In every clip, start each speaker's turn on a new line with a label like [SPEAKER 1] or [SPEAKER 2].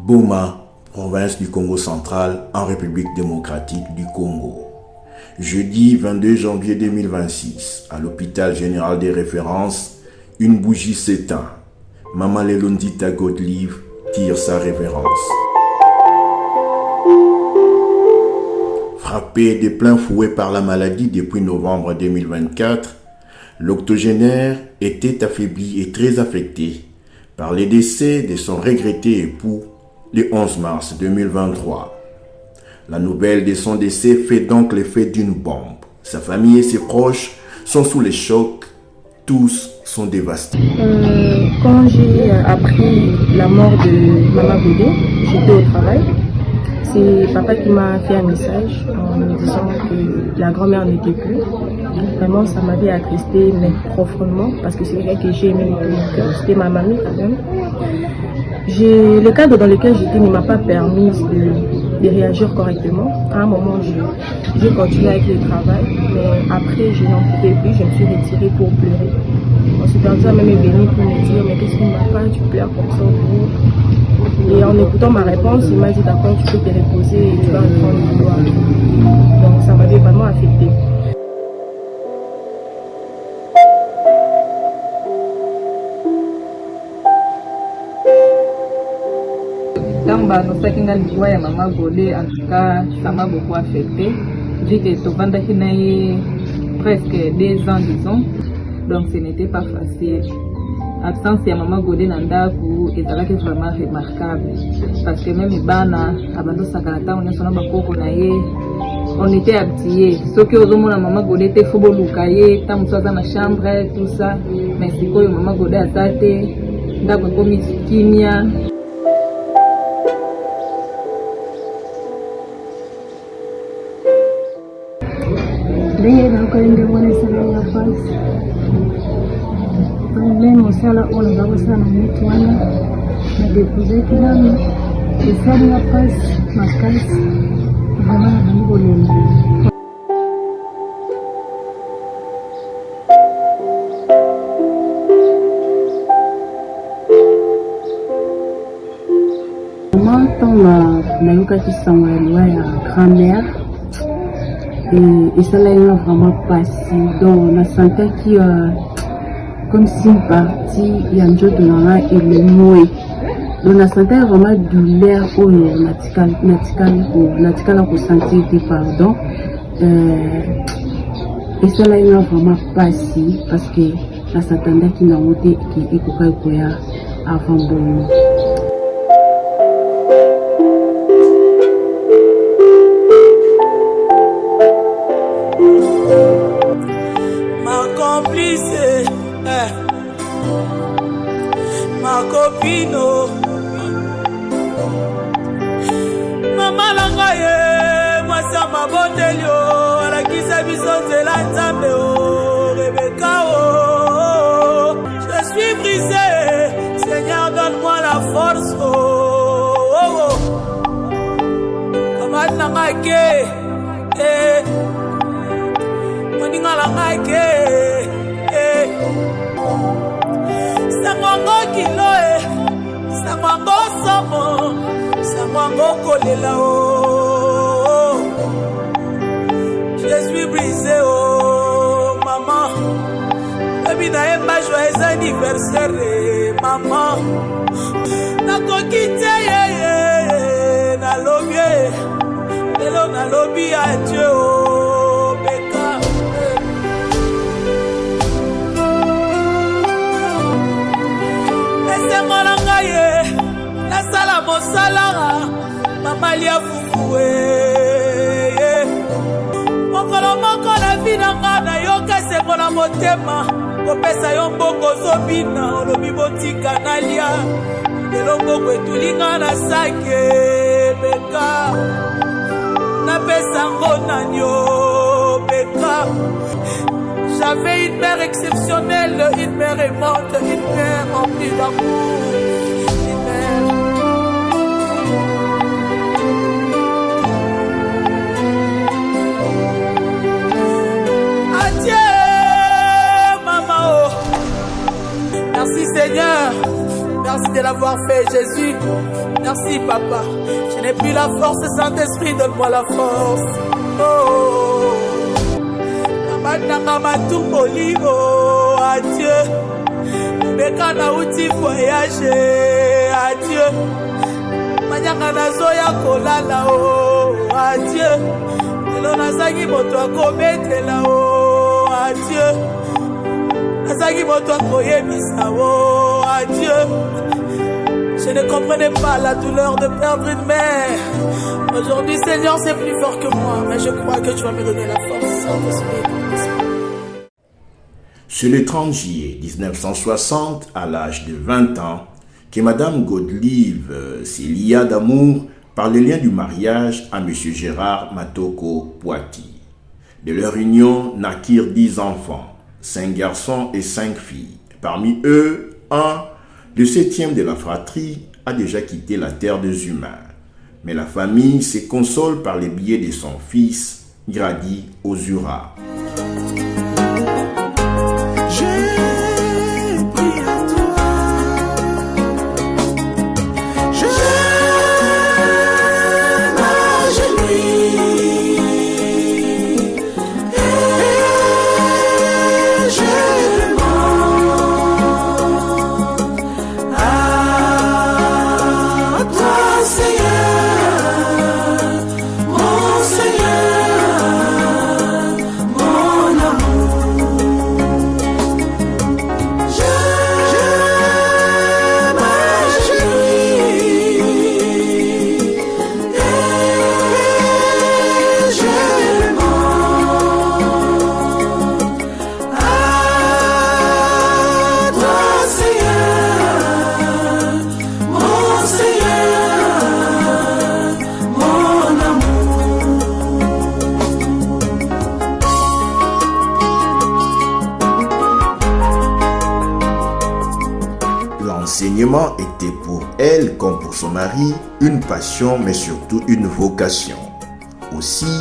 [SPEAKER 1] Goma, province du Congo central, en République démocratique du Congo. Jeudi 22 janvier 2026, à l'hôpital général des références, une bougie s'éteint. Maman Lelondita Godlive tire sa révérence. Frappé de plein fouet par la maladie depuis novembre 2024, l'octogénaire était affaibli et très affecté par les décès de son regretté époux le 11 mars 2023. La nouvelle de son décès fait donc l'effet d'une bombe. Sa famille et ses proches sont sous le choc. Tous sont dévastés.
[SPEAKER 2] Quand j'ai appris la mort de Maman Godé, j'étais au travail. C'est papa qui m'a fait un message en me disant que la grand-mère n'était plus. Vraiment, ça m'avait attristé, mais profondément, parce que c'est quelqu'un que j'ai aimé de tout mon cœur. C'était ma mamie quand même. Le cadre dans lequel j'étais ne m'a pas permis de réagir correctement. À un moment, j'ai continué avec le travail, mais après, je n'en pouvais plus, je me suis retirée pour pleurer. Ensuite, ça même est venu pour me dire, mais qu'est-ce qui ne va pas, tu pleures comme ça au Et en écoutant ma réponse, il m'a dit, d'accord, tu peux te reposer et tu vas reprendre le boulot. Donc, ça m'avait vraiment affecté.
[SPEAKER 3] Nosaki nga liwa ya Maman Godé, en tout cas ça m'a beaucoup affecté vu que tovandaki na ye presque 2 ans disons, donc ce n'était pas facile. Absence ya Maman Godé na ndaku ezalaki vraiment remarquable parce que même bana abandosaka ntango nyonso na bakoko na ye on était habitués. Soki ozomona Maman Godé te fo boluka ye ntango mosusu aza na chambre tout ça, mais sikoyo Maman Godé aza te, ndako ekomi kimia.
[SPEAKER 2] Ndenge nakoyende mwana esala ya pasi problème osala oyo naza kosala na motu wana nadepozaki nano esali ya pasi makasi vraimen nabandi kolemba. Mama ntango nayokaki sango ya liwa ya grand-mère et ça là il m'a vraiment passé donc on a senti qu'il comme si une partie il y a un jour de maman et le moué donc on a senti vraiment douleur au natikala ko sentir des pardon et ça là il m'a vraiment passé parce que la s'attendait qu'il n'a monté qui ekoka koya avant bon.
[SPEAKER 4] Ma copine, maman langaye, moi ça m'a bondelio, la qui s'habille de la nzambe Rebecca je suis brisé, Seigneur donne-moi la force Comment nangake, moninga langake. Sango kilo sango somo sango kolela je suis brisé maman baby na emba joyeux anniversaire maman nakokite ye na lobi adieu Beka nasala mosalara mama lia fufue mokolo moko na vi nanga nayoka sengo na motema kopesa yo mbongo ozobina olobi botika nalia lelo mbongo etulinga na sake Beka napesa ngo nani o Beka. J'avais une mère exceptionnelle, une mère aimante, une mère remplie d'amour. Adieu, maman. Merci Seigneur. Merci de l'avoir fait, Jésus. Merci, Papa. Je n'ai plus la force, Saint-Esprit, donne-moi la force. Oh, adieu. Beka na uti voyager, adieu. Manyaka na zoya kolala, oh, adieu. Elo nazaki moto akobetela, oh, adieu. Nazaki moto akoyebisa, oh, adieu. Je ne comprenais pas la douleur de perdre une mère. Aujourd'hui, Seigneur, c'est plus fort que moi, mais je crois que tu vas me donner la force, Saint-Esprit.
[SPEAKER 1] C'est le 30 juillet 1960, à l'âge de 20 ans, que Madame Godelive s'est liée d'amour par le lien du mariage à M. Gérard Matoko Poiti. De leur union naquirent 10 enfants, 5 garçons et 5 filles. Parmi eux, un, le 7e de la fratrie, a déjà quitté la terre des humains. Mais la famille se console par les billets de son fils, Grady Ozura. L'enseignement était pour elle, comme pour son mari, une passion, mais surtout une vocation. Aussi,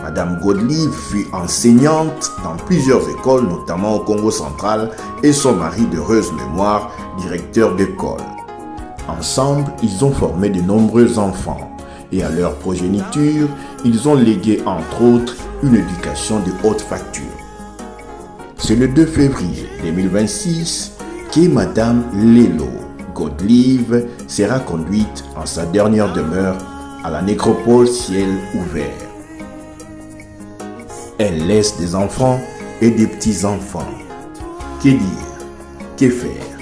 [SPEAKER 1] Madame Godelive fut enseignante dans plusieurs écoles, notamment au Congo central, et son mari, d'heureuse mémoire, directeur d'école. Ensemble, ils ont formé de nombreux enfants, et à leur progéniture, ils ont légué entre autres une éducation de haute facture. C'est le 2 février 2026 que Madame Lelo Godelive sera conduite en sa dernière demeure à la nécropole ciel ouvert. Elle laisse des enfants et des petits-enfants. Que dire? Que faire?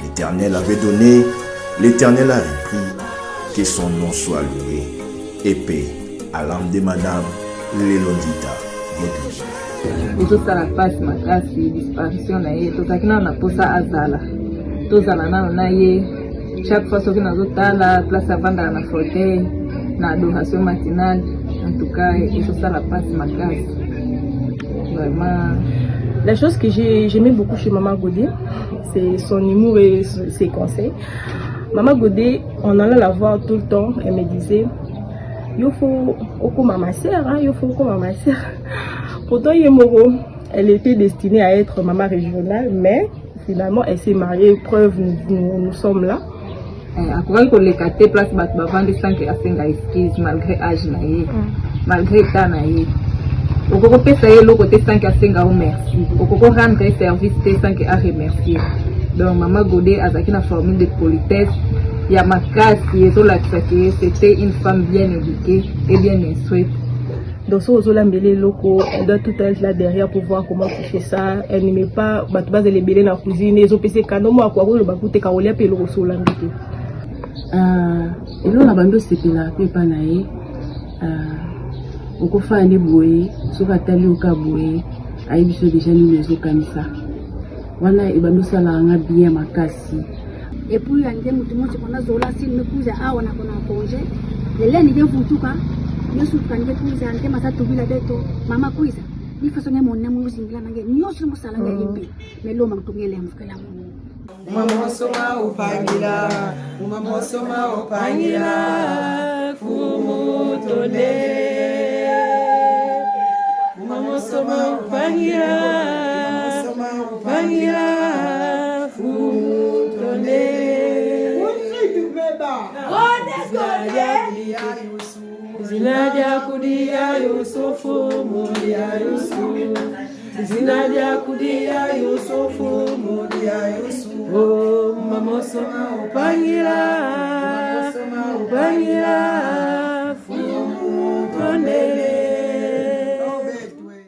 [SPEAKER 1] L'Éternel avait donné, l'Éternel a repris, que son nom soit loué. Et paix à l'âme de Madame Lelondita Godelive.
[SPEAKER 3] tozosala pasi makasi disparition na ye tozalaki nano na posa azala tozala nano na ye chaque fois soki nazotala place avandaka na fauteuil na adoration matinale en tout cas ezosala pasi makasi vraiment.
[SPEAKER 2] La chose que j'aimais beaucoup chez Maman Godé, c'est son humour et ses conseils. Maman Godé, on allait la voir tout le temps, elle me disait il faut au ma sœur, il faut au ma sœur. Pourtant, Yemoro, elle était destinée à être maman régionale, mais finalement, elle s'est mariée. Preuve, nous sommes là.
[SPEAKER 3] Après qu'on les quatre places, bat bavandi 5 à 5 esquisses malgré âge naïe, malgré état naïe. Au coco payer le côté 5 à 5 à merci. Au coco rendre service 5 à remercier. Donc Maman Godé a une formule de politesse. Il y a ma casse qui est là que c'était une femme bien éduquée et bien instruite.
[SPEAKER 2] Donc, si vous avez les locaux, elle doit tout être là derrière pour voir comment tu fais ça. Elle n'aimait pas, tu vas les belés dans la cuisine. Ils ont pensé qu'à nous, à quoi vous le bacoute, qu'à vous l'appeler le rosseau là.
[SPEAKER 5] Et là, on a bandé c'était là, puis pas naïe. On peut faire des bouées, sauf à tel ou qu'à bouée, à y bisous déjà nous les aucanisa. Voilà, et bandé ça là, on a bien ma casse.
[SPEAKER 6] Et puis, il y a des moutons qui ont zola, si nous poussons à on a congé. Les laines, ils ont tout cas. Nous sommes quand ils poussent à un matin, tout le monde, maman pousse. Il faut sonner mon amour, nous sommes salés, mais l'homme a tout mis l'amour que l'amour.
[SPEAKER 7] Maman soma opangila, maman soma opangila, fumo tole. Maman soma opangila, fumo tole. mulia Yusufu. Zinaja kudia Yusufu mulia Yusufu. Zinaja kudia Yusufu mulia Yusufu. Oh, mama soma upangira. Upangira.